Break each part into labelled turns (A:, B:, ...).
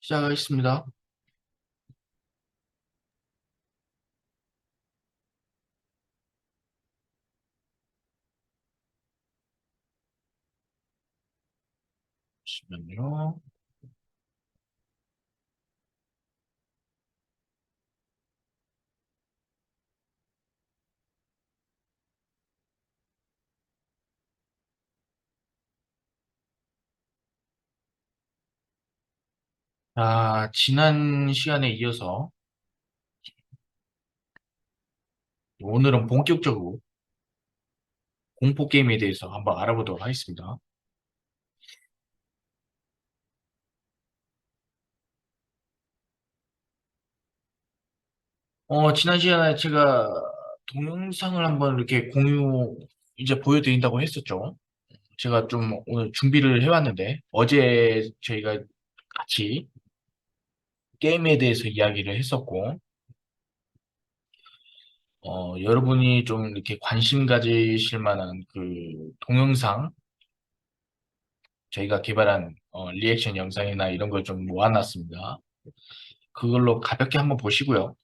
A: 시작하겠습니다. 잠시만요. 지난 시간에 이어서 오늘은 본격적으로 공포 게임에 대해서 한번 알아보도록 하겠습니다. 지난 시간에 제가 동영상을 한번 이렇게 공유 이제 보여드린다고 했었죠. 제가 좀 오늘 준비를 해왔는데 어제 저희가 같이 게임에 대해서 이야기를 했었고, 여러분이 좀 이렇게 관심 가지실 만한 그 동영상 저희가 개발한 리액션 영상이나 이런 걸 좀 모아놨습니다. 그걸로 가볍게 한번 보시고요.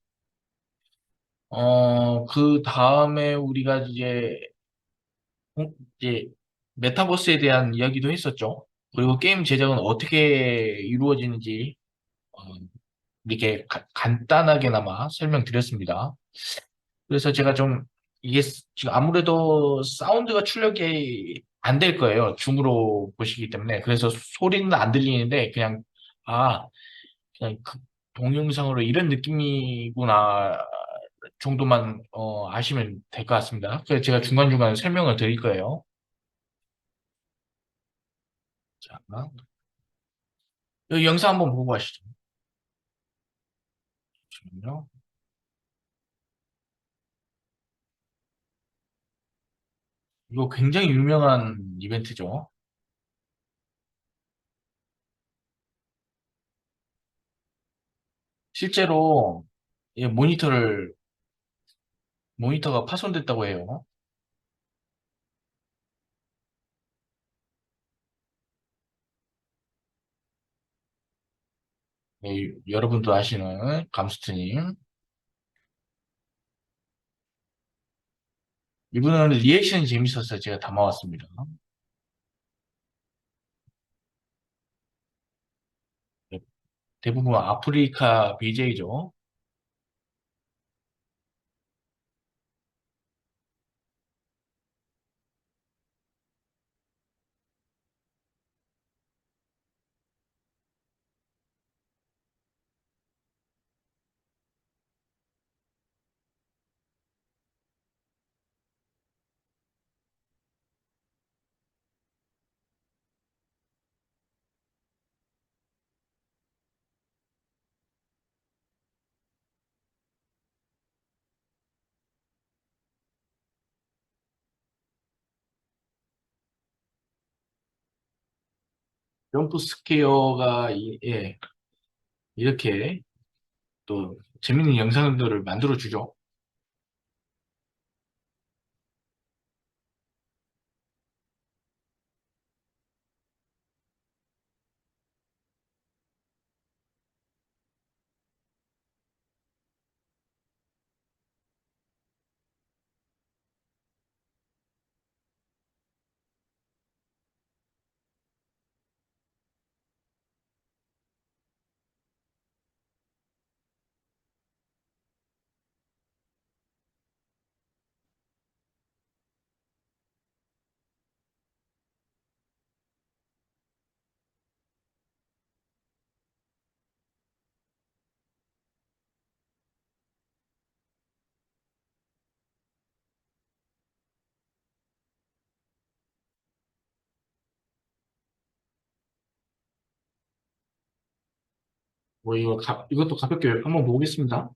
A: 그 다음에 우리가 이제 메타버스에 대한 이야기도 했었죠. 그리고 게임 제작은 어떻게 이루어지는지 어, 이렇게 간단하게나마 설명드렸습니다. 그래서 제가 좀 이게 지금 아무래도 사운드가 출력이 안 될 거예요. 줌으로 보시기 때문에. 그래서 소리는 안 들리는데 아, 그냥 그 동영상으로 이런 느낌이구나 정도만 아시면 될 것 같습니다. 그래서 제가 중간중간 설명을 드릴 거예요. 자, 여기 영상 한번 보고 가시죠. 잠시만요. 이거 굉장히 유명한 이벤트죠. 실제로 이 모니터가 파손됐다고 해요. 네, 여러분도 아시는 감스트님. 이분은 리액션이 재밌어서 제가 담아왔습니다. 네, 대부분 아프리카 BJ죠. 점프 스퀘어가 예, 이렇게 또 재밌는 영상들을 만들어 주죠. 이것도 가볍게 한번 보겠습니다.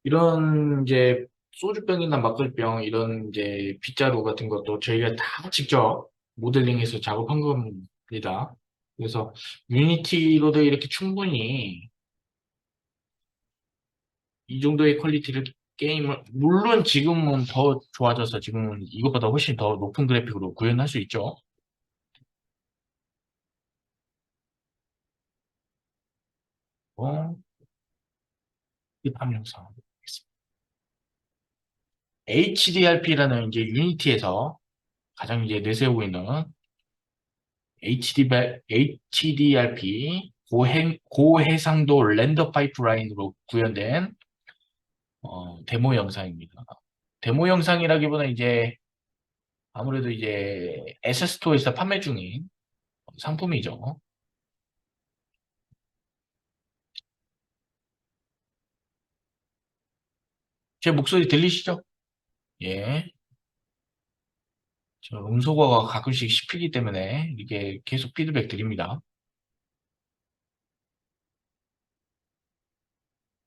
A: 이런 이제 소주병이나 막걸리병 이런 이제 빗자루 같은 것도 저희가 다 직접 모델링해서 작업한 겁니다. 그래서 유니티로도 이렇게 충분히 이 정도의 퀄리티를 게임을 물론 지금은 더 좋아져서 지금은 이것보다 훨씬 더 높은 그래픽으로 구현할 수 있죠. 이 다음 영상. HDRP라는 이제 유니티에서 가장 이제 내세우고 있는 HDRP 고해상도 렌더 파이프라인으로 구현된 데모 영상입니다. 데모 영상이라기보다 이제 아무래도 이제 에세스토어에서 판매 중인 상품이죠. 제 목소리 들리시죠? 예. 저 음소거가 가끔씩 씹히기 때문에 이게 계속 피드백 드립니다.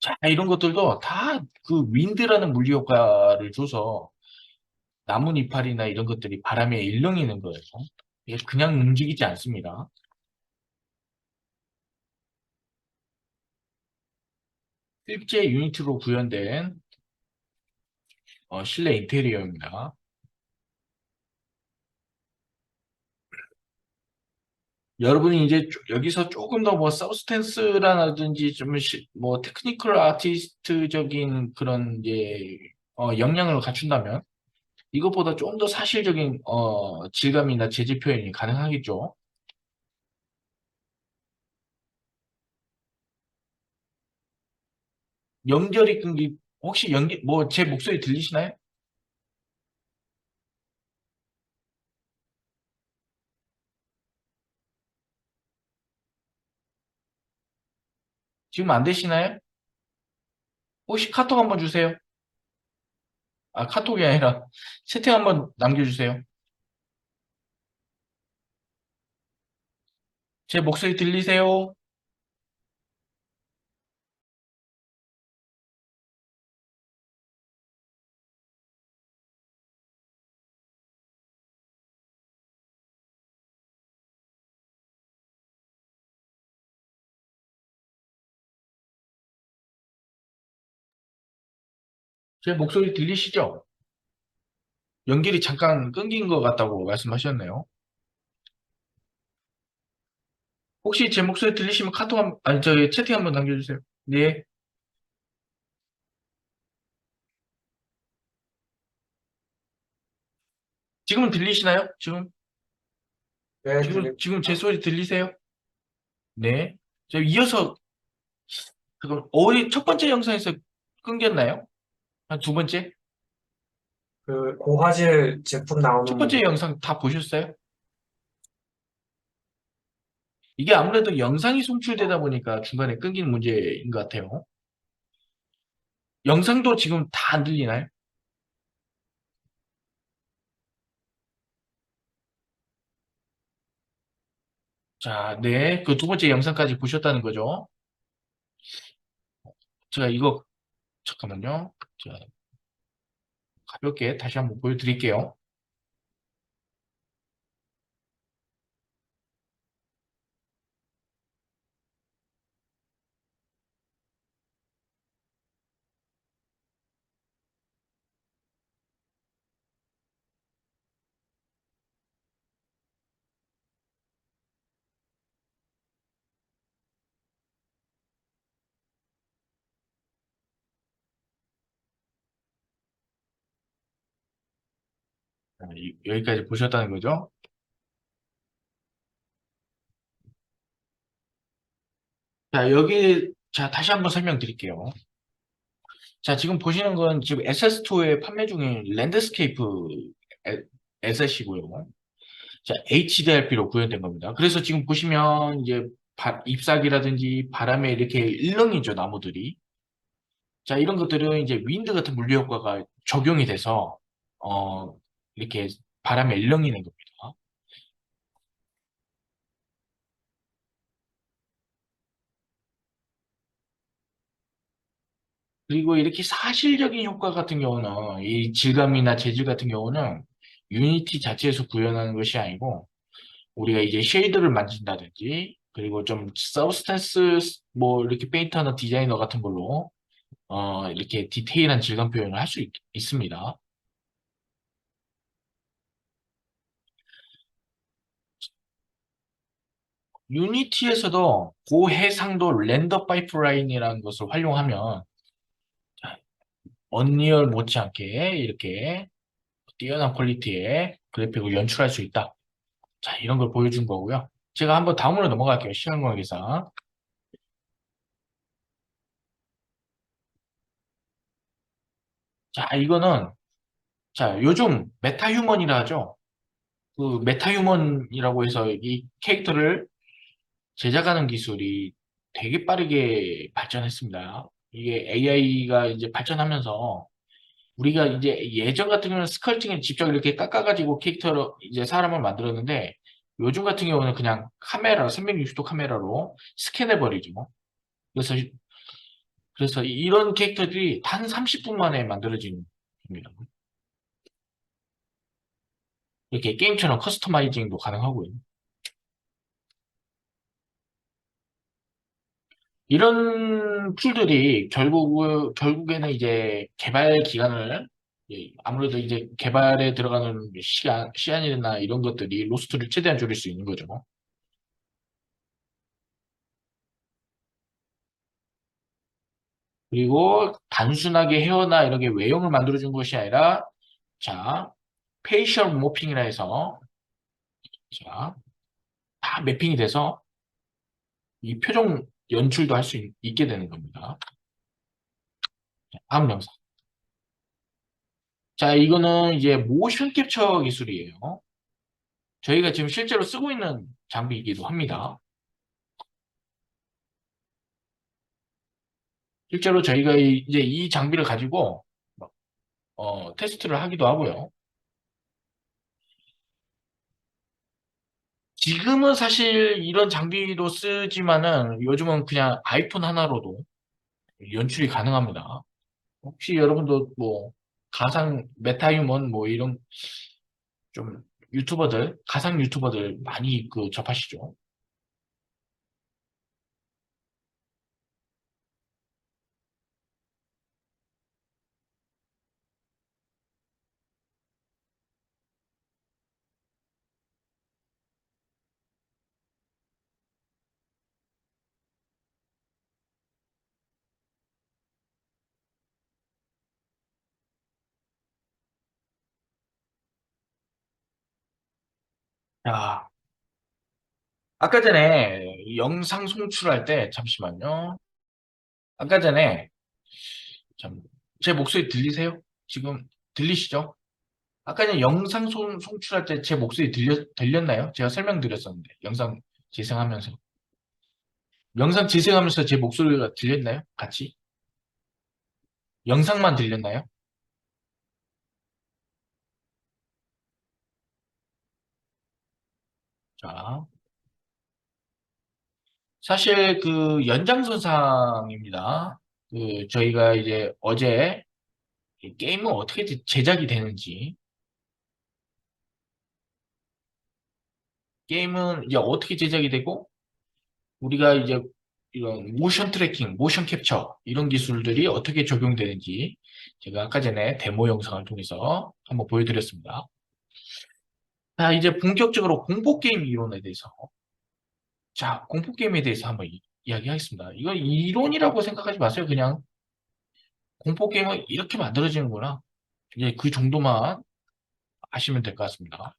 A: 자, 이런 것들도 다 그 윈드라는 물리 효과를 줘서 나뭇 이파리나 이런 것들이 바람에 일렁이는 거예요. 이게 그냥 움직이지 않습니다. 실제 유니트로 구현된 실내 인테리어입니다. 여러분이 이제 여기서 조금 더 뭐 서브스탠스라든지 좀 뭐 테크니컬 아티스트적인 그런 이제 역량을 갖춘다면 이것보다 좀 더 사실적인 질감이나 재질 표현이 가능하겠죠. 연결이 끊기 혹시 연기 뭐 제 목소리 들리시나요? 지금 안 되시나요? 혹시 카톡 한번 주세요. 아, 카톡이 아니라 채팅 한번 남겨주세요. 제 목소리 들리세요? 제 목소리 들리시죠? 연결이 잠깐 끊긴 것 같다고 말씀하셨네요. 혹시 제 목소리 들리시면 카톡 아니, 저기 채팅 한번 남겨주세요. 네. 지금은 들리시나요?
B: 네,
A: 지금 제
B: 들립니다.
A: 소리 들리세요? 네. 저 이어서, 그럼, 첫 번째 영상에서 끊겼나요? 한 두 번째?
B: 그 고화질 제품
A: 첫
B: 나오는
A: 번째
B: 부분.
A: 영상 다 보셨어요? 이게 아무래도 영상이 송출되다 보니까 중간에 끊기는 문제인 것 같아요. 영상도 지금 다 안 들리나요? 자, 네. 그 두 번째 영상까지 보셨다는 거죠? 제가 이거, 잠깐만요. 자, 가볍게 다시 한번 보여드릴게요. 자, 여기까지 보셨다는 거죠? 자, 자, 다시 한번 설명드릴게요. 자, 지금 보시는 건 지금 SS2에 판매 중인 랜드스케이프 에셋이고요. 자, HDRP로 구현된 겁니다. 그래서 지금 보시면 이제 잎사귀라든지 바람에 이렇게 일렁이죠, 나무들이. 자, 이런 것들은 이제 윈드 같은 물리 효과가 적용이 돼서 어, 이렇게 바람에 일렁이는 겁니다. 그리고 이렇게 사실적인 효과 같은 경우는 이 질감이나 재질 같은 경우는 유니티 자체에서 구현하는 것이 아니고 우리가 이제 쉐이더를 만진다든지 그리고 좀 서브스탄스 뭐 이렇게 페인터나 디자이너 같은 걸로 이렇게 디테일한 질감 표현을 할 수 있습니다. 유니티에서도 고해상도 렌더 파이프라인이라는 것을 활용하면 언리얼 못지않게 이렇게 뛰어난 퀄리티의 그래픽을 연출할 수 있다. 자, 이런 걸 보여준 거고요. 제가 한번 다음으로 넘어갈게요. 시간 관계상. 자, 이거는 자, 요즘 메타휴먼이라 하죠. 그 메타휴먼이라고 해서 이 캐릭터를 제작하는 기술이 되게 빠르게 발전했습니다. 이게 AI가 이제 발전하면서 우리가 이제 예전 같은 경우는 스컬팅을 직접 이렇게 깎아가지고 캐릭터로 이제 사람을 만들었는데 요즘 같은 경우는 그냥 카메라, 360도 카메라로 스캔해버리죠. 그래서, 그래서 이런 캐릭터들이 단 30분 만에 만들어진 겁니다. 이렇게 게임처럼 커스터마이징도 가능하고요. 이런 툴들이 결국에는 이제 개발 기간을, 아무래도 이제 개발에 들어가는 시간이나 이런 것들이 로스트를 최대한 줄일 수 있는 거죠. 그리고 단순하게 헤어나 이렇게 외형을 만들어준 것이 아니라, 자, 페이셜 모핑이라 해서, 자, 다 매핑이 돼서 이 표정 연출도 할 수 있게 되는 겁니다. 다음 영상. 자, 이거는 이제 모션 캡처 기술이에요. 저희가 지금 실제로 쓰고 있는 장비이기도 합니다. 실제로 저희가 이제 이 장비를 가지고 테스트를 하기도 하고요. 지금은 사실 이런 장비도 쓰지만은 요즘은 그냥 아이폰 하나로도 연출이 가능합니다. 혹시 여러분도 뭐 가상 메타휴먼 뭐 이런 좀 유튜버들, 가상 유튜버들 많이 그 접하시죠? 자, 아까 전에 영상 송출할 때 잠시만요. 아까 전에 참, 제 목소리 들리세요? 지금 들리시죠? 아까 전에 영상 송출할 때 제 목소리 들렸나요? 제가 설명드렸었는데 영상 재생하면서 영상 재생하면서 제 목소리가 들렸나요? 같이? 영상만 들렸나요? 자, 사실 그 연장선상입니다. 그 저희가 이제 어제 이 게임은 어떻게 제작이 되는지, 게임은 이제 어떻게 제작이 되고, 우리가 이제 이런 모션 트래킹, 모션 캡처 이런 기술들이 어떻게 적용되는지 제가 아까 전에 데모 영상을 통해서 한번 보여드렸습니다. 자, 이제 본격적으로 공포 게임 이론에 대해서, 자, 공포 게임에 대해서 한번 이야기하겠습니다. 이거 이론이라고 생각하지 마세요. 그냥 공포 게임은 이렇게 만들어지는구나. 이제 그 정도만 아시면 될 것 같습니다.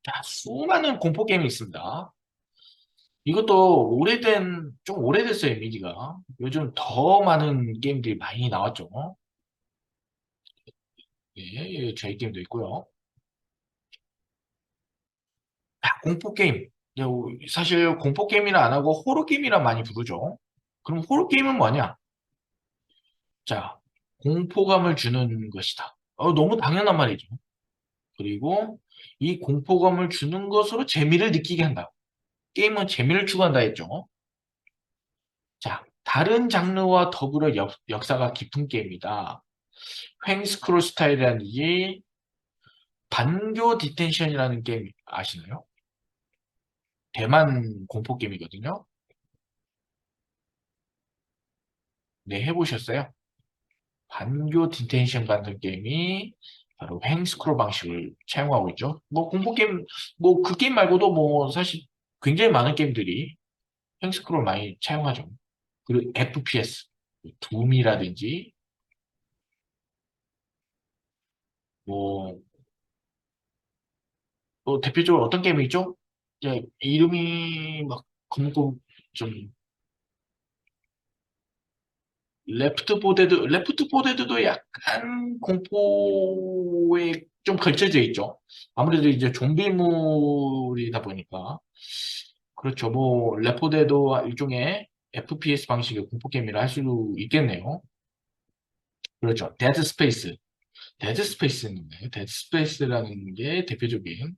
A: 자, 수많은 공포 게임이 있습니다. 이것도 좀 오래됐어요, 이미지가. 요즘 더 많은 게임들이 많이 나왔죠. 예, 저희 게임도 있고요. 자, 공포 게임. 사실 공포 게임이라 안 하고 호러 게임이라 많이 부르죠. 그럼 호러 게임은 뭐냐? 자, 공포감을 주는 것이다. 너무 당연한 말이죠. 그리고 이 공포감을 주는 것으로 재미를 느끼게 한다. 게임은 재미를 추구한다 했죠. 자, 다른 장르와 더불어 역사가 깊은 게임이다. 횡스크롤 스타일이라든지 반교 디텐션이라는 게임 아시나요? 대만 공포 게임이거든요. 네, 해보셨어요? 반교 디텐션 같은 게임이 바로 횡스크롤 방식을 차용하고 있죠. 뭐 공포 게임, 뭐 그 게임 말고도 뭐 사실 굉장히 많은 게임들이 횡스크롤 많이 차용하죠. 그리고 FPS, 둠이라든지, 뭐, 또 대표적으로 어떤 게임이 있죠? 이제 이름이 막, 검고, 좀, 레프트 포데드도 약간 공포에 좀 걸쳐져 있죠. 아무래도 이제 좀비물이다 보니까. 그렇죠. 뭐, 레포데도 일종의 FPS 방식의 공포 게임이라 할 수 있겠네요. 그렇죠. 데드 스페이스. 데드 스페이스는 뭐예요? 데드 스페이스라는 게 대표적인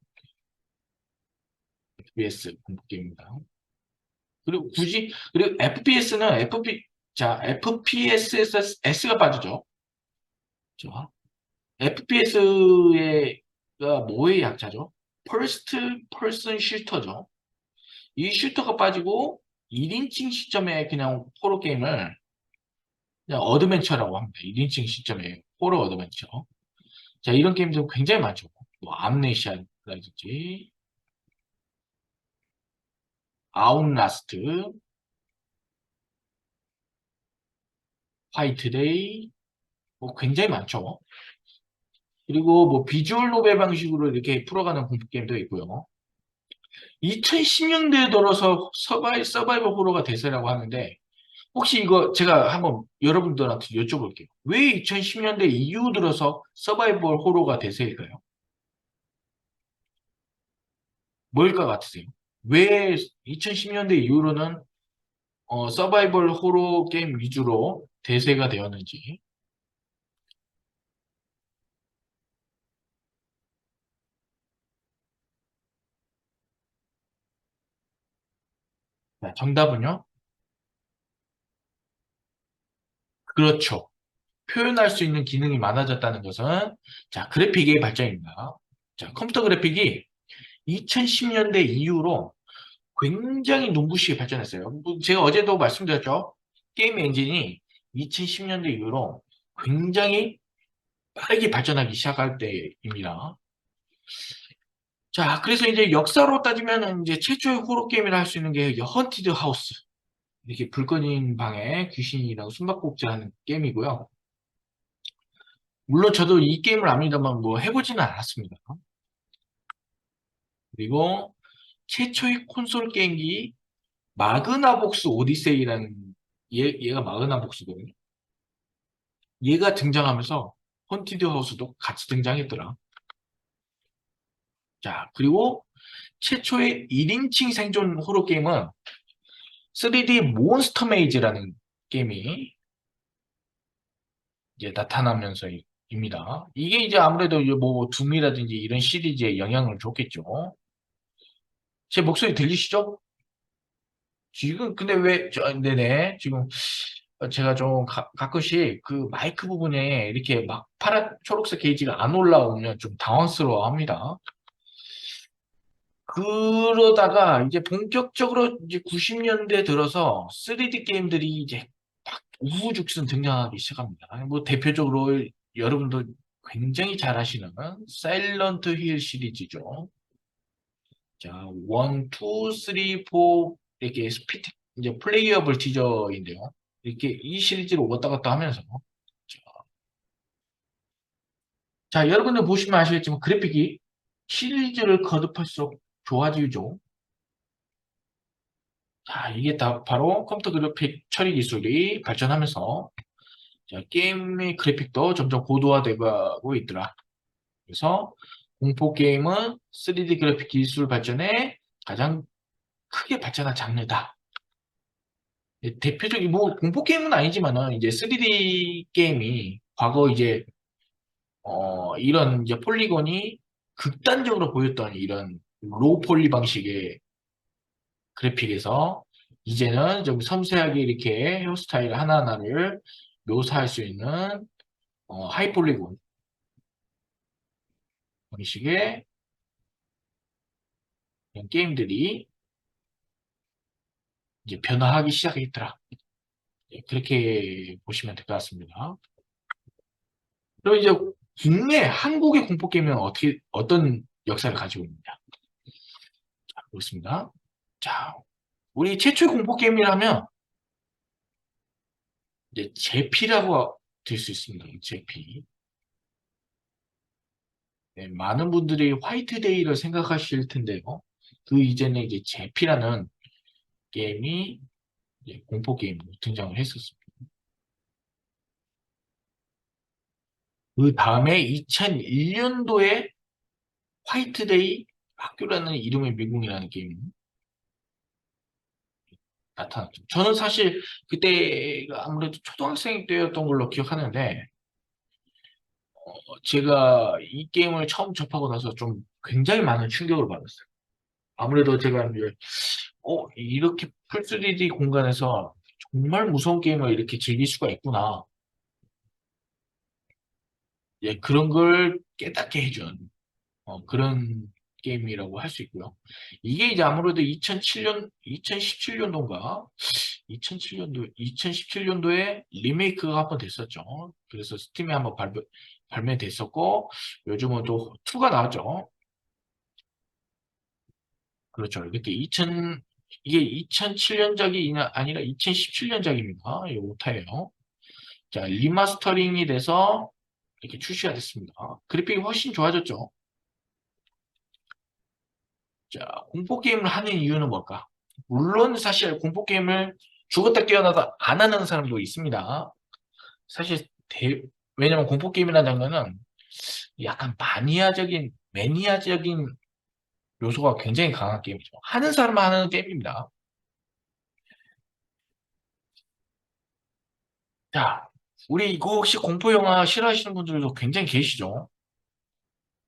A: FPS 공포 게임입니다. 그리고 FPS는 FPS에서 S가 빠지죠. 그렇죠? FPS가 뭐의 약자죠? First Person Shooter죠. 이 슈터가 빠지고 1인칭 시점에 그냥 호러 게임을 그냥 어드벤처라고 합니다. 1인칭 시점에 호러 어드벤처. 자, 이런 게임들 굉장히 많죠. 뭐 암네시아라든지 아웃라스트, 화이트데이, 뭐 굉장히 많죠. 그리고 뭐 비주얼 노벨 방식으로 이렇게 풀어가는 공포 게임도 있고요. 2010년대에 들어서 서바이벌 호러가 대세라고 하는데 혹시 이거 제가 한번 여러분들한테 여쭤볼게요. 왜 2010년대 이후 들어서 서바이벌 호러가 대세일까요? 뭘까 같으세요? 왜 2010년대 이후로는 서바이벌 호러 게임 위주로 대세가 되었는지. 자, 정답은요? 그렇죠. 표현할 수 있는 기능이 많아졌다는 것은 자, 그래픽의 발전입니다. 자, 컴퓨터 그래픽이 2010년대 이후로 굉장히 눈부시게 발전했어요. 뭐 제가 어제도 말씀드렸죠. 게임 엔진이 2010년대 이후로 굉장히 빠르게 발전하기 시작할 때입니다. 자, 그래서 이제 역사로 따지면 이제 최초의 호러 게임이라 할 수 있는 게 헌티드 하우스. 이렇게 불 꺼진 방에 귀신이랑 숨바꼭질 하는 게임이고요. 물론 저도 이 게임을 압니다만 뭐 해보지는 않았습니다. 그리고 최초의 콘솔 게임기 마그나복스 오디세이라는 얘가 마그나복스거든요. 얘가 등장하면서 헌티드 하우스도 같이 등장했더라. 자, 그리고 최초의 1인칭 생존 호러 게임은 3D 몬스터 메이즈라는 게임이 이제 나타나면서입니다. 이게 이제 아무래도 이제 뭐 둠이라든지 이런 시리즈에 영향을 줬겠죠. 제 목소리 들리시죠? 지금 근데 네네 지금 제가 좀 가끔씩 그 마이크 부분에 이렇게 막 파란 초록색 게이지가 안 올라오면 좀 당황스러워합니다. 그러다가 이제 본격적으로 이제 90년대 들어서 3D 게임들이 이제 막 우후죽순 등장하기 시작합니다. 뭐 대표적으로 여러분도 굉장히 잘 아시는 사일런트 힐 시리즈죠. 자, 1, 2, 3, 4 이렇게 이제 플레이어블 티저인데요. 이렇게 이 시리즈를 왔다 갔다 하면서 자, 여러분들 보시면 아시겠지만 그래픽이 시리즈를 거듭할수록 좋아지죠. 자, 이게 다 바로 컴퓨터 그래픽 처리 기술이 발전하면서 자, 게임의 그래픽도 점점 고도화되고 있더라. 그래서 공포 게임은 3D 그래픽 기술 발전에 가장 크게 발전한 장르다. 대표적인 뭐 공포 게임은 아니지만은 이제 3D 게임이 과거 이제 이런 이제 폴리곤이 극단적으로 보였던 이런 로우 폴리 방식의 그래픽에서 이제는 좀 섬세하게 이렇게 헤어스타일 하나하나를 묘사할 수 있는 하이 폴리곤 방식의 이런 게임들이 이제 변화하기 시작했더라. 예, 그렇게 보시면 될 것 같습니다. 그럼 이제 국내 한국의 공포 게임은 어떤 역사를 가지고 있느냐? 자, 보겠습니다. 자, 우리 최초의 공포 게임이라면 이제 제피라고 될 수 있습니다. 제피. 네, 많은 분들이 화이트데이를 생각하실 텐데요. 그 이전에 이제 제피라는 게임이 이제 공포 게임으로 등장을 했었습니다. 그 다음에 2001년도에 화이트데이 학교라는 이름의 미궁이라는 게임이 나타났죠. 저는 사실 그때가 아무래도 초등학생 때였던 걸로 기억하는데, 제가 이 게임을 처음 접하고 나서 좀 굉장히 많은 충격을 받았어요. 아무래도 제가 이제, 이렇게 풀3D 공간에서 정말 무서운 게임을 이렇게 즐길 수가 있구나. 예, 그런 걸 깨닫게 해준 그런 게임이라고 할 수 있고요. 이게 이제 아무래도 2007년, 2017년도인가? 2017년도에 리메이크가 한번 됐었죠. 그래서 스팀에 한번 발매됐었고, 요즘은 또 2가 나왔죠. 그렇죠. 이게 2007년작이 아니라 2017년작입니다. 이 오타예요. 자, 리마스터링이 돼서 이렇게 출시가 됐습니다. 그래픽이 훨씬 좋아졌죠. 자, 공포게임을 하는 이유는 뭘까? 물론 사실 공포게임을 죽었다 깨어나다 안 하는 사람도 있습니다. 사실, 왜냐면 공포게임이라는 장르는 약간 매니아적인 요소가 굉장히 강한 게임이죠. 하는 사람만 하는 게임입니다. 자, 우리 이거 혹시 공포영화 싫어하시는 분들도 굉장히 계시죠?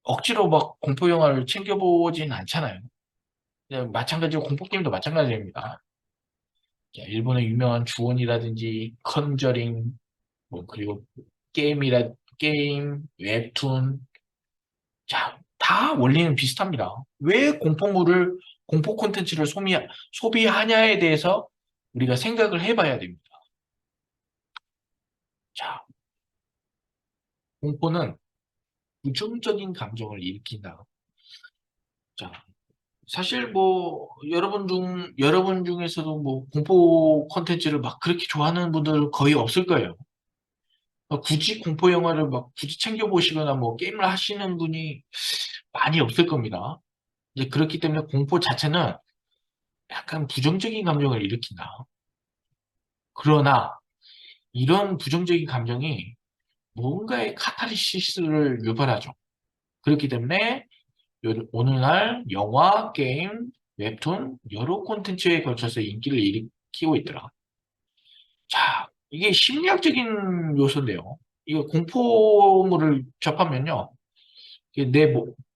A: 억지로 막 공포영화를 챙겨보진 않잖아요. 그냥 마찬가지로 공포게임도 마찬가지입니다. 자, 일본의 유명한 주온이라든지 컨저링, 뭐 그리고 게임이라 게임, 웹툰, 자, 다 원리는 비슷합니다. 왜 공포 콘텐츠를 소비하냐에 대해서 우리가 생각을 해봐야 됩니다. 자, 공포는 부정적인 감정을 일으킨다. 자, 사실 뭐 여러분 중에서도 뭐 공포 콘텐츠를 막 그렇게 좋아하는 분들 거의 없을 거예요. 굳이 공포 영화를 막 굳이 챙겨 보시거나 뭐 게임을 하시는 분이 많이 없을 겁니다. 이제 그렇기 때문에 공포 자체는 약간 부정적인 감정을 일으킨다. 그러나 이런 부정적인 감정이 뭔가의 카타르시스를 유발하죠. 그렇기 때문에 오늘날 영화, 게임, 웹툰 여러 콘텐츠에 걸쳐서 인기를 일으키고 있더라. 자, 이게 심리학적인 요소인데요. 이거 공포물을 접하면요.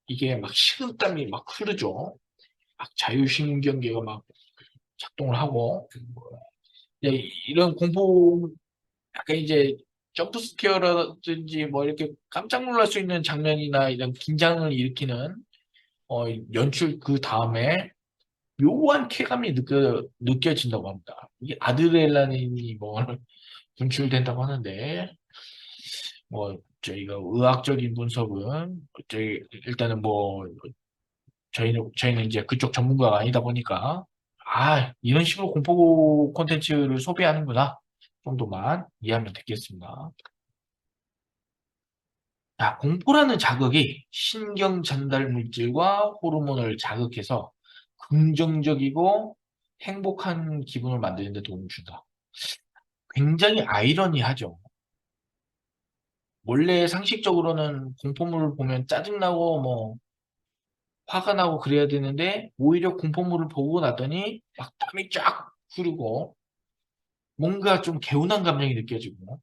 A: 이게 막 식은땀이 막 흐르죠. 막 자율신경계가 막 작동을 하고 이런 공포 약간 이제 점프 스케어라든지 뭐 이렇게 깜짝 놀랄 수 있는 장면이나 이런 긴장을 일으키는 어, 연출 그 다음에 묘한 쾌감이 느껴진다고 합니다. 이게 아드레날린이 뭐 분출된다고 하는데 뭐 저희가 의학적인 분석은 일단은 뭐 저희는 이제 그쪽 전문가가 아니다 보니까 이런 식으로 공포 콘텐츠를 소비하는구나 정도만 이해하면 되겠습니다. 자, 공포라는 자극이 신경 전달 물질과 호르몬을 자극해서 긍정적이고 행복한 기분을 만드는 데 도움을 준다. 굉장히 아이러니하죠. 원래 상식적으로는 공포물을 보면 짜증나고 뭐 화가 나고 그래야 되는데 오히려 공포물을 보고 나더니 막 땀이 쫙 흐르고 뭔가 좀 개운한 감정이 느껴지고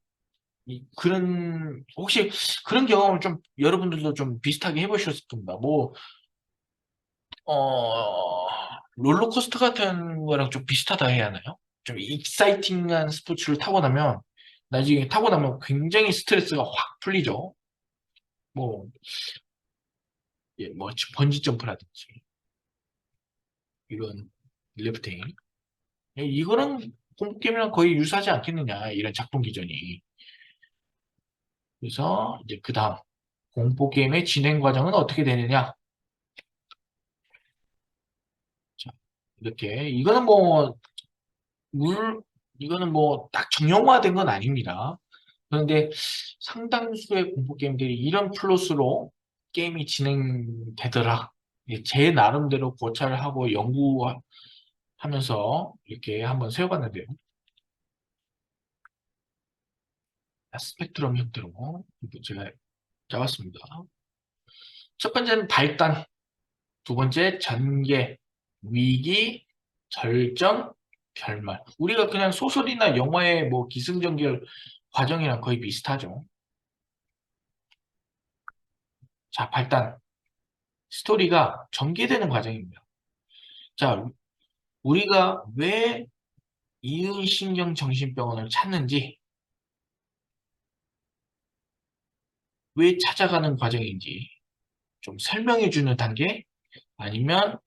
A: 혹시 그런 경험을 좀 여러분들도 좀 비슷하게 해보셨을 겁니다. 뭐 어, 롤러코스터 같은 거랑 좀 비슷하다 해야 하나요? 좀 익사이팅한 스포츠를 타고 나면 나중에 타고 나면 굉장히 스트레스가 확 풀리죠. 뭐, 예, 뭐 번지 점프라든지 이런 리프팅. 이거랑 공포 게임이랑 거의 유사하지 않겠느냐 이런 작동 기전이. 그래서 이제 그 다음 공포 게임의 진행 과정은 어떻게 되느냐? 이렇게. 물, 이거는 뭐 딱 정형화된 건 아닙니다. 그런데 상당수의 공포 게임들이 이런 플롯으로 게임이 진행되더라. 예, 제 나름대로 고찰을 하고 연구하면서 이렇게 한번 세워봤는데요. 스펙트럼 형태로 이렇게 제가 짜봤습니다. 첫 번째는 발단, 두 번째 전개, 위기, 절정, 결말. 우리가 그냥 소설이나 영화의 뭐 기승전결 과정이랑 거의 비슷하죠. 자, 발단. 스토리가 전개되는 과정입니다. 자, 우리가 왜 이은신경 정신병원을 찾는지, 왜 찾아가는 과정인지 좀 설명해 주는 단계, 아니면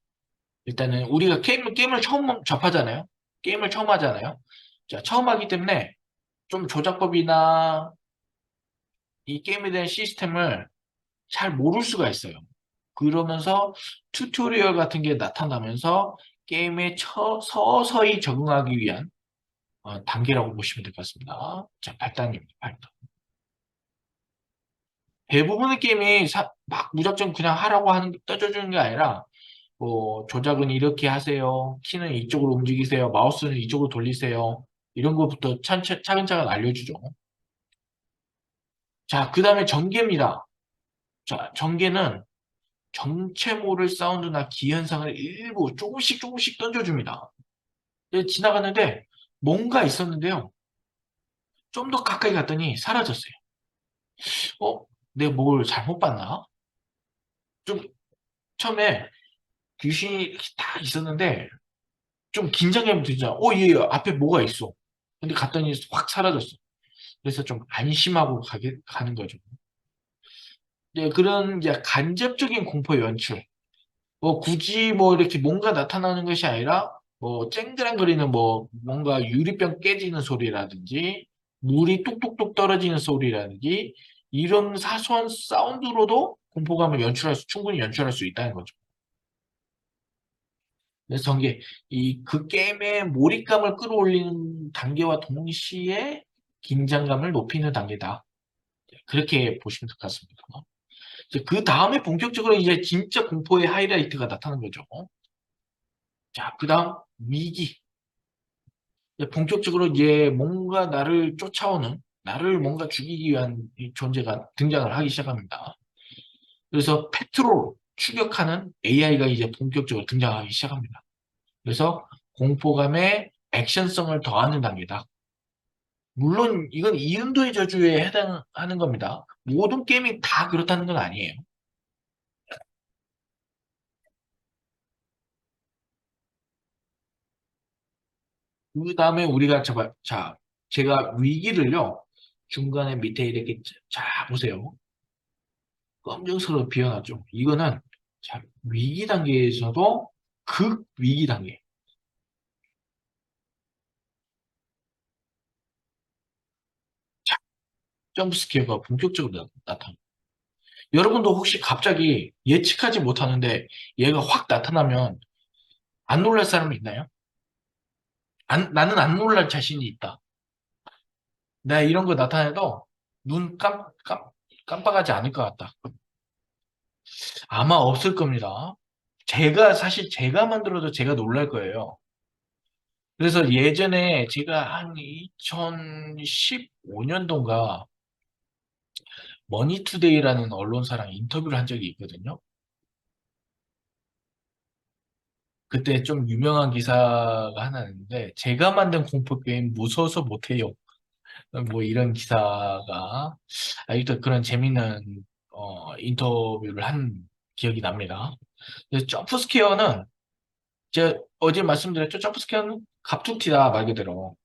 A: 일단은 우리가 게임을 처음 접하잖아요. 게임을 처음 하잖아요. 자, 처음 하기 때문에 좀 조작법이나 이 게임에 대한 시스템을 잘 모를 수가 있어요. 그러면서 튜토리얼 같은 게 나타나면서 게임에 서서히 적응하기 위한 단계라고 보시면 될 것 같습니다. 자, 발단입니다. 발단. 대부분의 게임이 막 무작정 그냥 하라고 떠줘주는 게 아니라 뭐 조작은 이렇게 하세요. 키는 이쪽으로 움직이세요. 마우스는 이쪽으로 돌리세요. 이런 것부터 차근차근 알려주죠. 자, 그 다음에 전개입니다. 자, 전개는 정체 모를 사운드나 기현상을 일부 조금씩 던져줍니다. 지나갔는데 뭔가 있었는데요. 좀 더 가까이 갔더니 사라졌어요. 어? 내가 뭘 잘못 봤나? 좀 처음에 귀신이 이렇게 딱 있었는데 좀 긴장하면 되잖아. 얘 앞에 뭐가 있어. 근데 갔더니 확 사라졌어. 그래서 좀 안심하고 가는 거죠. 네, 그런 이제 간접적인 공포 연출. 뭐 굳이 뭐 이렇게 뭔가 나타나는 것이 아니라 뭐 쨍그랑거리는 뭐 뭔가 유리병 깨지는 소리라든지 물이 뚝뚝뚝 떨어지는 소리라든지 이런 사소한 사운드로도 공포감을 충분히 연출할 수 있다는 거죠. 그래서 전개, 그 게임의 몰입감을 끌어올리는 단계와 동시에 긴장감을 높이는 단계다. 그렇게 보시면 될 것 같습니다. 이제 그 다음에 본격적으로 이제 진짜 공포의 하이라이트가 나타나는 거죠. 자, 그 다음 위기. 이제 본격적으로 이제 뭔가 나를 뭔가 죽이기 위한 이 존재가 등장을 하기 시작합니다. 그래서 페트롤, 추격하는 AI가 이제 본격적으로 등장하기 시작합니다. 그래서 공포감에 액션성을 더하는 단계다. 물론 이건 이음도의 저주에 해당하는 겁니다. 모든 게임이 다 그렇다는 건 아니에요. 그 다음에 우리가 제가 위기를요, 중간에 밑에 이렇게 자 보세요. 검정색으로 비워놨죠. 이거는 자, 위기 단계에서도 극 위기 단계. 자, 점프 스퀘어가 본격적으로 나타납니다. 여러분도 혹시 갑자기 예측하지 못하는데 얘가 확 나타나면 안 놀랄 사람이 있나요? 나는 안 놀랄 자신이 있다. 내가 이런 거 나타내도 눈 깜빡하지 않을 것 같다. 아마 없을 겁니다. 사실 제가 만들어도 제가 놀랄 거예요. 그래서 예전에 제가 한 2015년도인가 머니투데이라는 언론사랑 인터뷰를 한 적이 있거든요. 그때 좀 유명한 기사가 하나 있는데 제가 만든 공포 게임 무서워서 못해요. 뭐 이런 기사가 아직도 그런 재밌는 인터뷰를 한 기억이 납니다. 그래서 점프스케어는 제가 어제 말씀드렸죠. 점프스케어는 갑툭튀다 말 그대로.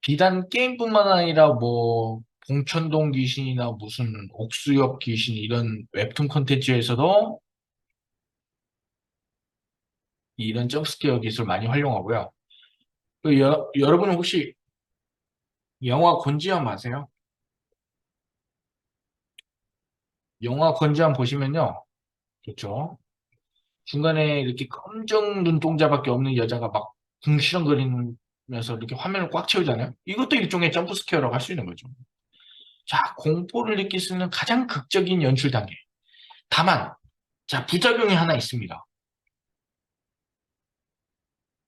A: 비단 게임뿐만 아니라 뭐 봉천동 귀신이나 무슨 옥수역 귀신 이런 웹툰 콘텐츠에서도 이런 점프스케어 기술 많이 활용하고요. 여러분은 혹시 영화 곤지암 아세요? 영화 건지한 보시면요. 그렇죠. 중간에 이렇게 검정 눈동자밖에 없는 여자가 막 궁시렁거리면서 이렇게 화면을 꽉 채우잖아요. 이것도 일종의 점프 스퀘어라고 할 수 있는 거죠. 자, 공포를 느낄 수 있는 가장 극적인 연출 단계. 다만, 자, 부작용이 하나 있습니다.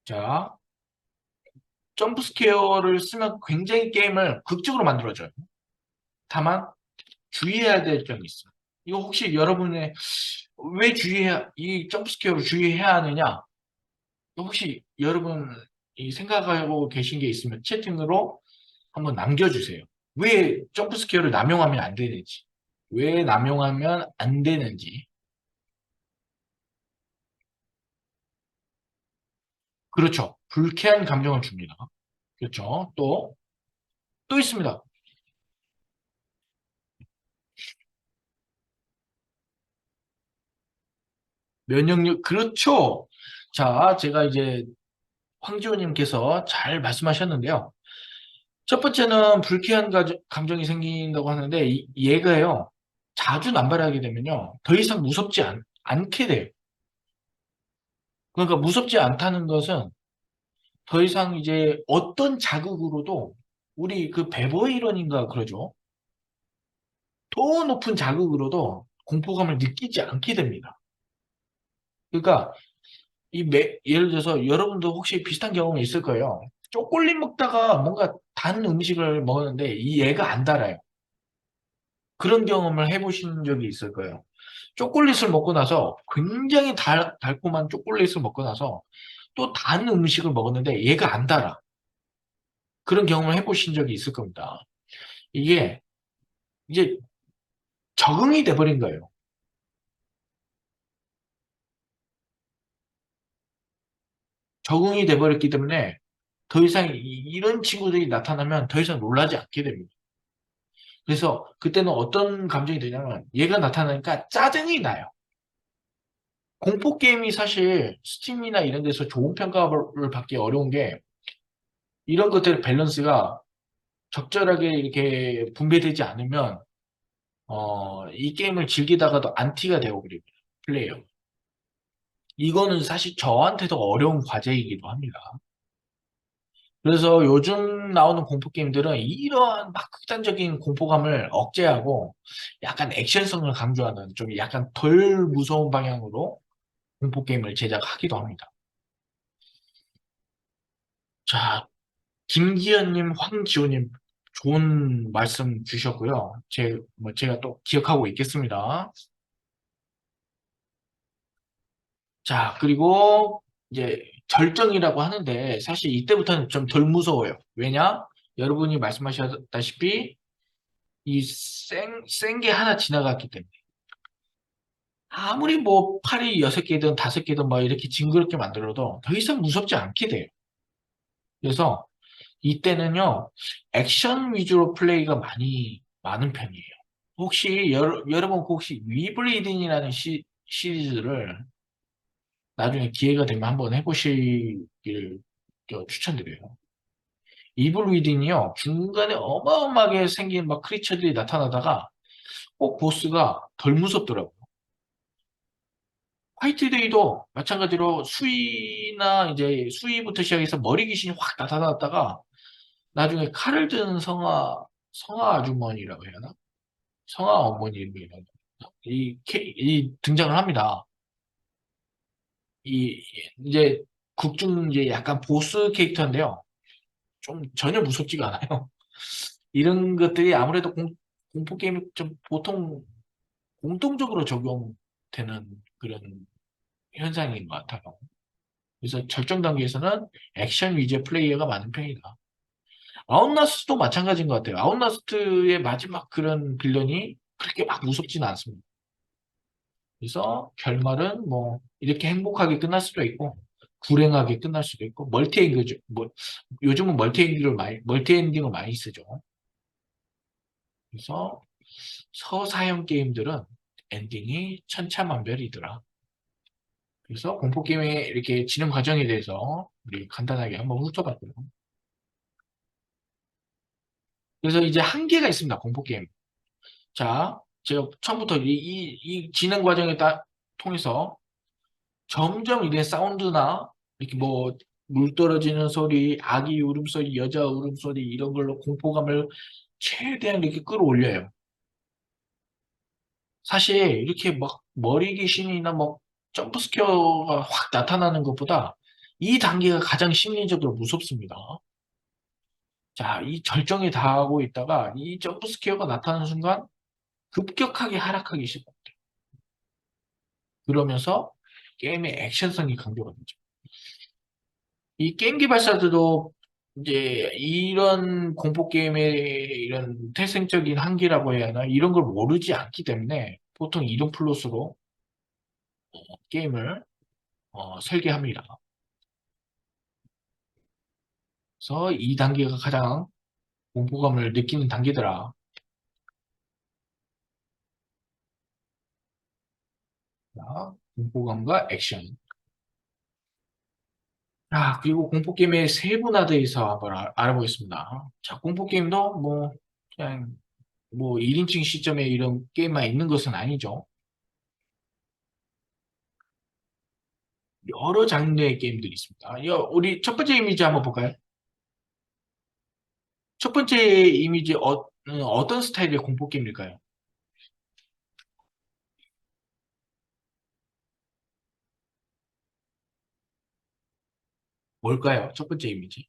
A: 자, 점프 스퀘어를 쓰면 굉장히 게임을 극적으로 만들어줘요. 다만, 주의해야 될 점이 있어요. 이거 혹시 여러분의 왜 이 점프 스퀘어를 주의해야 하느냐? 혹시 여러분이 생각하고 계신 게 있으면 채팅으로 한번 남겨주세요. 왜 점프 스퀘어를 남용하면 안 되는지. 왜 남용하면 안 되는지. 그렇죠. 불쾌한 감정을 줍니다. 그렇죠. 또 있습니다. 면역력, 그렇죠. 자, 제가 이제 황지호님께서 잘 말씀하셨는데요. 첫 번째는 불쾌한 감정이 생긴다고 하는데, 얘가요, 자주 남발하게 되면요, 더 이상 무섭지 않게 돼요. 그러니까 무섭지 않다는 것은 더 이상 이제 어떤 자극으로도 우리 그 베버이런인가 그러죠. 더 높은 자극으로도 공포감을 느끼지 않게 됩니다. 그러니까 예를 들어서 여러분도 혹시 비슷한 경험이 있을 거예요. 초콜릿 먹다가 뭔가 단 음식을 먹었는데 이 얘가 안 달아요. 그런 경험을 해보신 적이 있을 거예요. 초콜릿을 먹고 나서 굉장히 달콤한 초콜릿을 먹고 나서 또 단 음식을 먹었는데 얘가 안 달아. 그런 경험을 해보신 적이 있을 겁니다. 이게 이제 적응이 돼버린 거예요. 적응이 돼버렸기 때문에 더 이상 이런 친구들이 나타나면 더 이상 놀라지 않게 됩니다. 그래서 그때는 어떤 감정이 드냐면 얘가 나타나니까 짜증이 나요. 공포 게임이 사실 스팀이나 이런 데서 좋은 평가를 받기 어려운 게 이런 것들의 밸런스가 적절하게 이렇게 분배되지 않으면 이 게임을 즐기다가도 안티가 되어버립니다. 플레이어. 이거는 사실 저한테도 어려운 과제이기도 합니다. 그래서 요즘 나오는 공포 게임들은 이러한 막 극단적인 공포감을 억제하고 약간 액션성을 강조하는 좀 약간 덜 무서운 방향으로 공포 게임을 제작하기도 합니다. 자, 김기현님, 황지호님 좋은 말씀 주셨고요. 제가 또 기억하고 있겠습니다. 자, 그리고 이제 절정이라고 하는데 사실 이때부터는 좀 덜 무서워요. 왜냐? 여러분이 말씀하셨다시피 이 센 게 하나 지나갔기 때문에. 아무리 뭐 팔이 6개든 5개든 막 이렇게 징그럽게 만들어도 더 이상 무섭지 않게 돼요. 그래서 이때는요, 액션 위주로 플레이가 많은 편이에요. 혹시, 여러분 혹시 위블리딘이라는 시리즈를 나중에 기회가 되면 한번 해보시길 추천드려요. 이블 위딘이요, 중간에 어마어마하게 생긴 막 크리처들이 나타나다가 꼭 보스가 덜 무섭더라고요. 화이트데이도 마찬가지로 수위부터 시작해서 머리 귀신이 확 나타났다가 나중에 칼을 드는 성화 아주머니라고 해야 하나? 성화 어머니 이름이 이 등장을 합니다. 이 이제 극중 이제 약간 보스 캐릭터인데요. 좀 전혀 무섭지가 않아요. 이런 것들이 아무래도 공포 게임이 좀 보통 공통적으로 적용되는 그런 현상인 것 같아요. 그래서 절정 단계에서는 액션 위주의 플레이어가 많은 편이다. 아웃라스트도 마찬가지인 것 같아요. 아웃라스트의 마지막 그런 빌런이 그렇게 막 무섭지는 않습니다. 그래서 결말은 뭐 이렇게 행복하게 끝날 수도 있고 불행하게 끝날 수도 있고 요즘은 멀티 엔딩을 많이 쓰죠. 그래서 서사형 게임들은 엔딩이 천차만별이더라. 그래서 공포 게임의 이렇게 진행 과정에 대해서 우리 간단하게 한번 훑어봤고요. 그래서 이제 한계가 있습니다. 공포 게임. 자, 제가 처음부터 이 진행 과정을 통해서 점점 이게 사운드나 이렇게 뭐 물 떨어지는 소리, 아기 울음소리, 여자 울음소리 이런 걸로 공포감을 최대한 이렇게 끌어올려요. 사실 이렇게 막 머리 귀신이나 뭐 점프 스퀘어가 확 나타나는 것보다 이 단계가 가장 심리적으로 무섭습니다. 자, 이 절정에 달하고 있다가 이 점프 스퀘어가 나타나는 순간 급격하게 하락하기 시작합니다. 그러면서 게임의 액션성이 강조가 되죠. 이 게임 개발사들도 이제 이런 공포 게임의 이런 태생적인 한계라고 해야 하나 이런 걸 모르지 않기 때문에 보통 이동 플롯으로 게임을 설계합니다. 그래서 이 단계가 가장 공포감을 느끼는 단계더라. 자, 공포감과 액션. 자, 그리고 공포 게임의 세분화돼서 한번 알아보겠습니다. 자, 공포 게임도 뭐 그냥 뭐 1인칭 시점에 이런 게임만 있는 것은 아니죠. 여러 장르의 게임들이 있습니다. 우리 첫 번째 이미지 한번 볼까요? 첫 번째 이미지 어떤 스타일의 공포 게임일까요? 뭘까요? 첫 번째 이미지.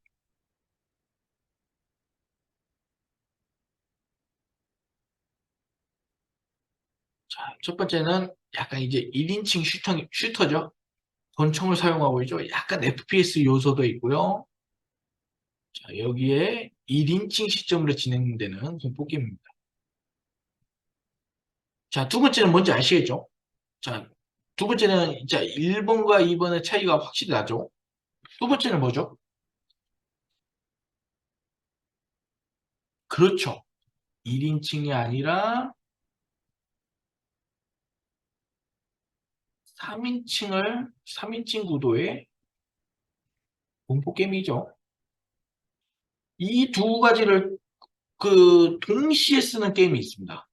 A: 자, 첫 번째는 약간 이제 1인칭 슈터죠. 권총을 사용하고 있죠. 약간 FPS 요소도 있고요. 자, 여기에 1인칭 시점으로 진행되는 공포 게임입니다. 자, 두 번째는 뭔지 아시겠죠? 자, 두 번째는 자, 1번과 2번의 차이가 확실히 나죠? 두 번째는 뭐죠? 그렇죠. 1인칭이 아니라 3인칭 구도의 공포 게임이죠. 이 두 가지를 동시에 쓰는 게임이 있습니다.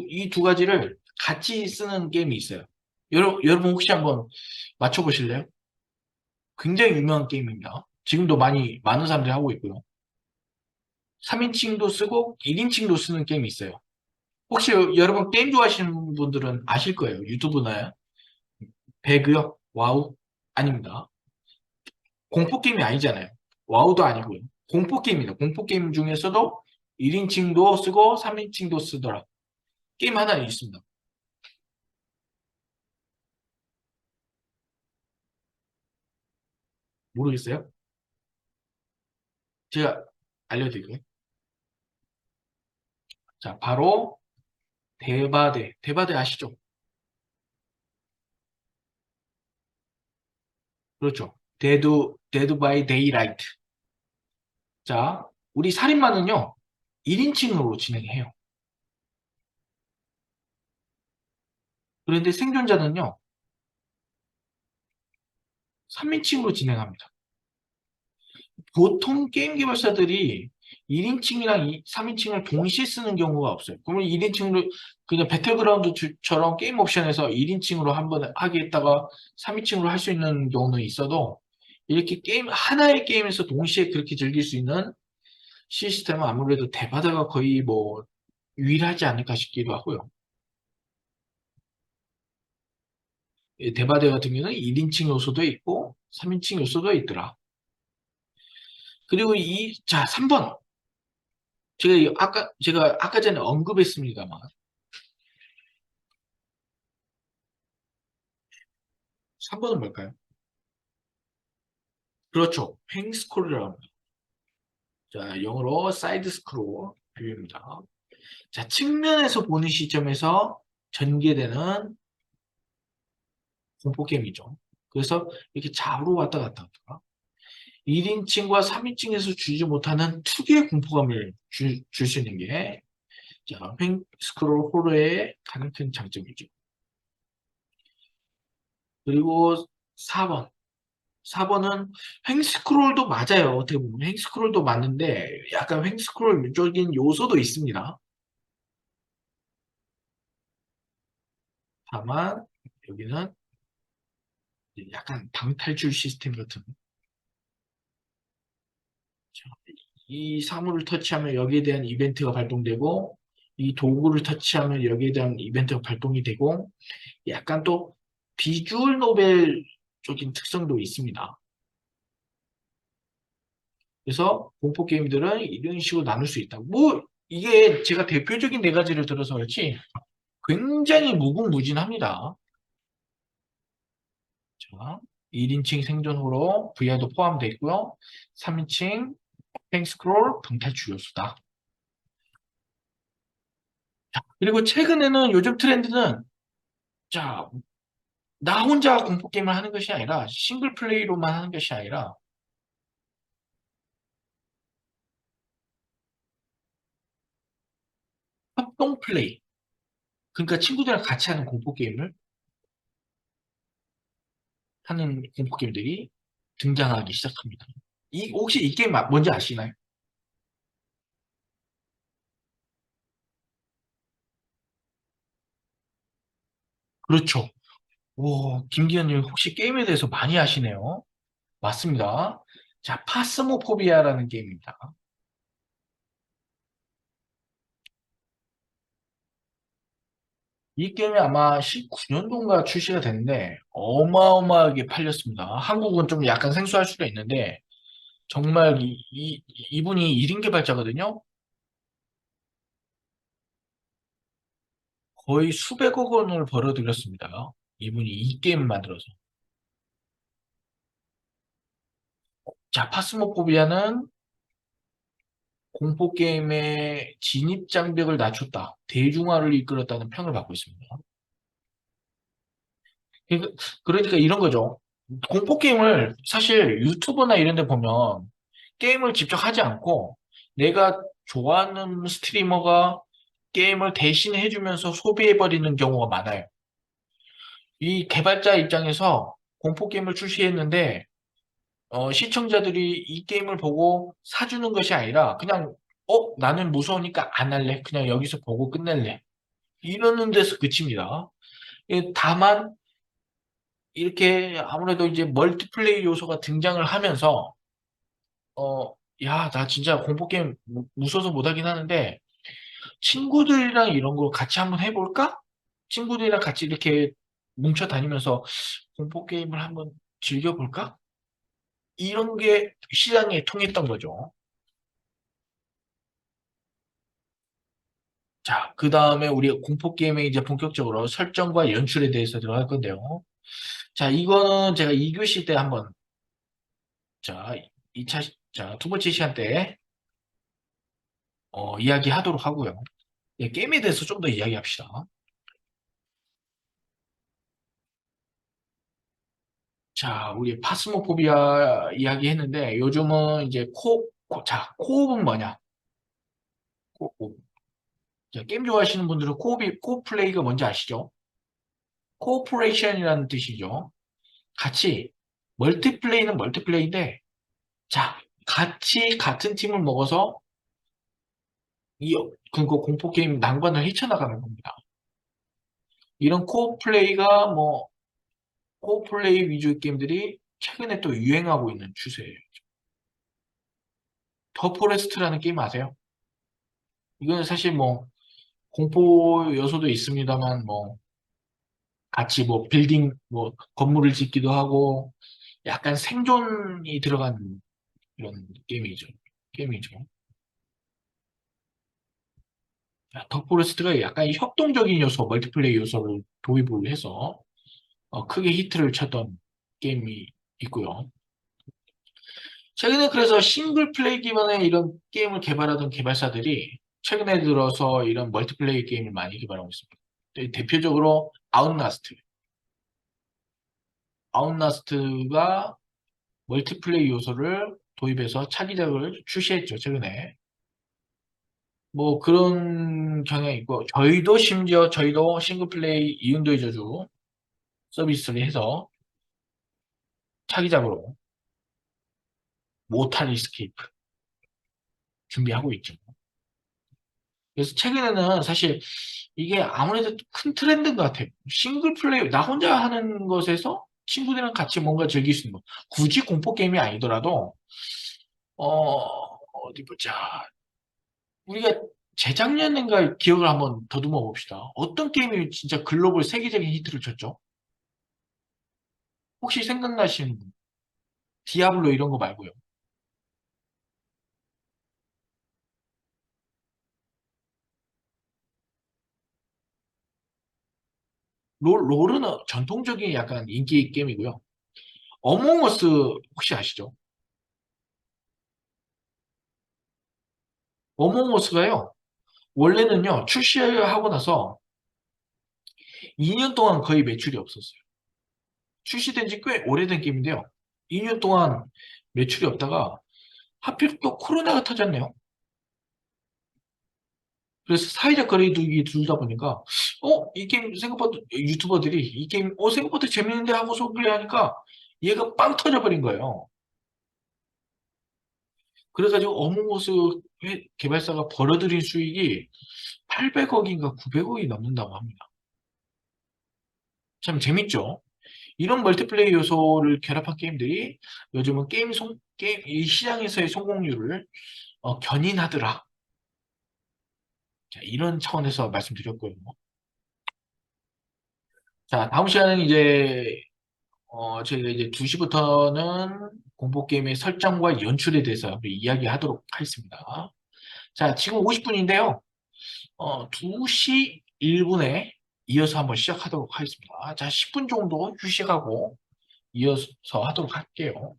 A: 이 두 가지를 같이 쓰는 게임이 있어요. 여러분 혹시 한번 맞춰보실래요? 굉장히 유명한 게임입니다. 지금도 많은 사람들이 하고 있고요. 3인칭도 쓰고 1인칭도 쓰는 게임이 있어요. 혹시 여러분 게임 좋아하시는 분들은 아실 거예요. 유튜브나 배그요? 와우? 아닙니다. 공포 게임이 아니잖아요. 와우도 아니고요. 공포 게임입니다. 공포 게임 중에서도 1인칭도 쓰고 3인칭도 쓰더라. 게임 하나 있습니다. 모르겠어요? 제가 알려드릴게요. 자, 바로 대바대. 대바대 아시죠? 그렇죠. 데드 바이 데이라이트. 자, 우리 살인마는요, 1인칭으로 진행해요. 그런데 생존자는요, 3인칭으로 진행합니다. 보통 게임 개발사들이 1인칭이랑 3인칭을 동시에 쓰는 경우가 없어요. 그러면 1인칭으로 그냥 배틀그라운드처럼 게임 옵션에서 1인칭으로 한번 하겠다가 3인칭으로 할 수 있는 경우는 있어도 이렇게 하나의 게임에서 동시에 그렇게 즐길 수 있는 시스템은 아무래도 대바다가 거의 뭐 유일하지 않을까 싶기도 하고요. 대바대 같은 경우는 1인칭 요소도 있고 3인칭 요소도 있더라. 그리고 자, 3번. 제가 아까 전에 언급했습니다만 3번은 뭘까요? 그렇죠. 횡스크롤이라고 합니다. 자, 영어로 사이드 스크롤 뷰입니다. 자, 측면에서 보는 시점에서 전개되는 공포 게임이죠. 그래서 이렇게 좌우로 왔다 갔다 하다가 1인칭과 3인칭에서 주지 못하는 특유의 공포감을 줄 수 있는 게 자, 횡스크롤 호러의 가장 큰 장점이죠. 그리고 4번. 4번은 횡스크롤도 맞아요. 어떻게 보면 횡스크롤도 맞는데 약간 횡스크롤적인 요소도 있습니다. 다만 여기는 이제 약간 방탈출 시스템 같은 자, 이 사물을 터치하면 여기에 대한 이벤트가 발동되고 이 도구를 터치하면 여기에 대한 이벤트가 발동이 되고 약간 또 비주얼 노벨 적인 특성도 있습니다. 그래서 공포 게임들은 이런 식으로 나눌 수 있다. 뭐 이게 제가 대표적인 네 가지를 들어서 그렇지 굉장히 무궁무진합니다. 자, 1인칭 생존호로 VR도 포함되어 있고요. 3인칭 팽스크롤 방탈출 요소다. 그리고 최근에는 요즘 트렌드는 자, 나 혼자 공포 게임을 하는 것이 아니라 싱글 플레이로만 하는 것이 아니라 협동 플레이. 그러니까 친구들이랑 같이 하는 공포 게임을 하는 공포 게임들이 등장하기 시작합니다. 혹시 이 게임 뭔지 아시나요? 그렇죠. 오, 김기현님 혹시 게임에 대해서 많이 아시네요. 맞습니다. 자, 파스모포비아라는 게임입니다. 이 게임이 아마 19년도인가 출시가 됐는데 어마어마하게 팔렸습니다. 한국은 좀 약간 생소할 수가 있는데 정말 이분이 1인 개발자거든요. 거의 수백억 원을 벌어들였습니다. 이분이 이 게임을 만들어서. 자, 파스모포비아는 공포 게임의 진입 장벽을 낮췄다. 대중화를 이끌었다는 평을 받고 있습니다. 그러니까 그러니까 이런 거죠. 공포 게임을 사실 유튜버나 이런 데 보면 게임을 직접 하지 않고 내가 좋아하는 스트리머가 게임을 대신 해주면서 소비해버리는 경우가 많아요. 이 개발자 입장에서 공포 게임을 출시했는데 시청자들이 이 게임을 보고 사주는 것이 아니라 그냥 나는 무서우니까 안 할래. 그냥 여기서 보고 끝낼래. 이러는 데서 그칩니다. 다만 이렇게 아무래도 이제 멀티플레이 요소가 등장을 하면서 어, 야, 나 진짜 공포게임 무서워서 못하긴 하는데 친구들이랑 이런 거 같이 한번 해볼까? 친구들이랑 같이 이렇게 뭉쳐 다니면서 공포게임을 한번 즐겨볼까? 이런 게 시장에 통했던 거죠. 자, 그 다음에 우리 공포게임의 이제 본격적으로 설정과 연출에 대해서 들어갈 건데요. 자, 이거는 제가 2교시 때 한번, 자, 2차, 자, 두 번째 시간 때, 이야기하도록 하고요. 예, 게임에 대해서 좀 더 이야기합시다. 자, 우리 파스모포비아 이야기했는데, 요즘은 이제 자, 코옵은 뭐냐? 코옵. 자, 게임 좋아하시는 분들은 코옵 플레이가 뭔지 아시죠? 코오퍼레이션이라는 뜻이죠. 같이, 멀티플레이는 멀티플레이인데, 자, 같이 같은 팀을 먹어서 그거 공포 게임 난관을 헤쳐나가는 겁니다. 이런 코어 플레이가 코어 플레이 위주의 게임들이 최근에 또 유행하고 있는 추세예요. 더 포레스트라는 게임 아세요? 이거는 사실 공포 요소도 있습니다만 같이 빌딩 건물을 짓기도 하고 약간 생존이 들어간 이런 게임이죠. 더 포레스트가 약간 협동적인 요소, 멀티플레이 요소를 도입을 해서 크게 히트를 쳤던 게임이 있고요. 최근에 그래서 싱글 플레이 기반의 이런 게임을 개발하던 개발사들이 최근에 들어서 이런 멀티플레이 게임을 많이 개발하고 있습니다. 대표적으로 아웃라스트. 아웃라스트가 멀티플레이 요소를 도입해서 차기작을 출시했죠, 최근에. 그런 경향이 있고, 저희도 싱글 플레이 이윤도의 저주 서비스를 해서 차기작으로 모탈 이스케이프 준비하고 있죠. 그래서 최근에는 사실 이게 아무래도 큰 트렌드인 것 같아요. 싱글 플레이, 나 혼자 하는 것에서 친구들이랑 같이 뭔가 즐길 수 있는 것. 굳이 공포 게임이 아니더라도, 어디 보자. 우리가 재작년인가 기억을 한번 더듬어 봅시다. 어떤 게임이 진짜 글로벌 세계적인 히트를 쳤죠? 혹시 생각나시는 분? 디아블로 이런 거 말고요. 롤은 전통적인 약간 인기 게임이고요. 어몽어스 혹시 아시죠? 어몽어스가요. 원래는요, 출시하고 나서 2년 동안 거의 매출이 없었어요. 출시된 지 꽤 오래된 게임인데요. 2년 동안 매출이 없다가 하필 또 코로나가 터졌네요. 그래서 사회적 거리두기 둘다 보니까 이 게임 생각보다 유튜버들이 이 게임 생각보다 재밌는데 하고 소개하니까 얘가 빵 터져버린 거예요. 그래가지고 어몽어스 개발사가 벌어들인 수익이 800억인가 900억이 넘는다고 합니다. 참 재밌죠? 이런 멀티플레이 요소를 결합한 게임들이 요즘은 게임 이 시장에서의 성공률을 견인하더라. 자, 이런 차원에서 말씀드렸고요. 자, 다음 시간은 이제 저희가 이제 2시부터는 공포 게임의 설정과 연출에 대해서 이야기하도록 하겠습니다. 자, 지금 50분인데요. 2시 1분에 이어서 한번 시작하도록 하겠습니다. 자, 10분 정도 휴식하고 이어서 하도록 할게요.